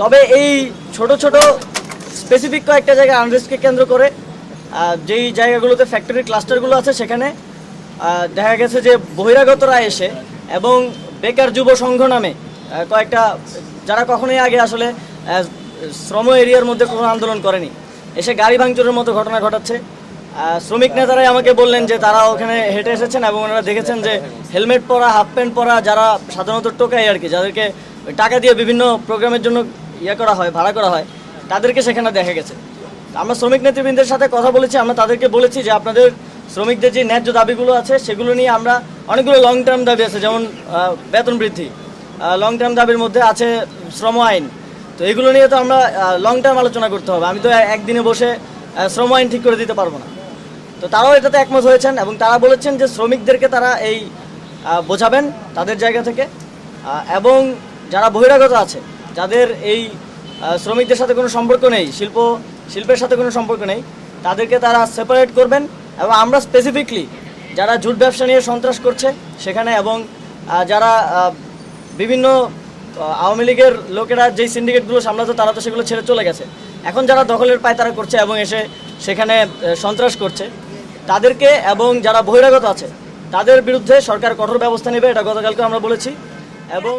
তবে এই ছোট ছোট স্পেসিফিক কয়েকটা জায়গায় আনরেস্টকে কেন্দ্র করে যেই জায়গাগুলোতে ফ্যাক্টরি ক্লাস্টারগুলো আছে সেখানে দেখা গেছে যে বহিরাগতরা এসে এবং বেকার যুব সংঘ নামে কয়েকটা যারা কখনোই আগে আসলে শ্রম এরিয়ার মধ্যে কোনো আন্দোলন করেনি এসে গাড়ি ভাঙচুরের মতো ঘটনা ঘটাচ্ছে। শ্রমিক নেতারাই আমাকে বললেন যে তারা ওখানে হেঁটে এসেছেন এবং ওনারা দেখেছেন যে হেলমেট পরা, হাফ প্যান্ট পরা যারা সাধারণত টোকাই আর কি, যাদেরকে টাকা দিয়ে বিভিন্ন প্রোগ্রামের জন্য করা হয়, ভাড়া করা হয়, তাদেরকে সেখানে দেখা গেছে। আমরা শ্রমিক নেতৃবৃন্দের সাথে কথা বলেছি, আমরা তাদেরকে বলেছি যে আপনাদের শ্রমিকদের যে ন্যায্য দাবিগুলো আছে সেগুলো নিয়ে আমরা অনেকগুলো লং টার্ম দাবি আছে, যেমন বেতন বৃদ্ধি, লং টার্ম দাবির মধ্যে আছে শ্রম আইন। তো এগুলো নিয়ে তো আমরা লং টার্ম আলোচনা করতে হবে, আমি তো একদিনে বসে শ্রম আইন ঠিক করে দিতে পারবো না। তো তারাও এটাতে একমত হয়েছেন এবং তারা বলেছেন যে শ্রমিকদেরকে তারা এই বোঝাবেন তাদের জায়গা থেকে, এবং যারা বহিরাগত আছে যাদের এই শ্রমিকদের সাথে কোনো সম্পর্ক নেই, শিল্পের সাথে কোনো সম্পর্ক নেই, তাদেরকে তারা সেপারেট করবেন। এবং আমরা স্পেসিফিকলি যারা জুট ব্যবসা নিয়ে সন্ত্রাস করছে সেখানে, এবং যারা বিভিন্ন আওয়ামী লীগের লোকেরা যেই সিন্ডিকেটগুলো সামলাতো তারা তো সেগুলো ছেড়ে চলে গেছে, এখন যারা দখলের পায়তারা করছে এবং এসে সেখানে সন্ত্রাস করছে তাদেরকে, এবং যারা বহিরাগত আছে তাদের বিরুদ্ধে সরকার কঠোর ব্যবস্থা নেবে, এটা গতকালকে আমরা বলেছি। এবং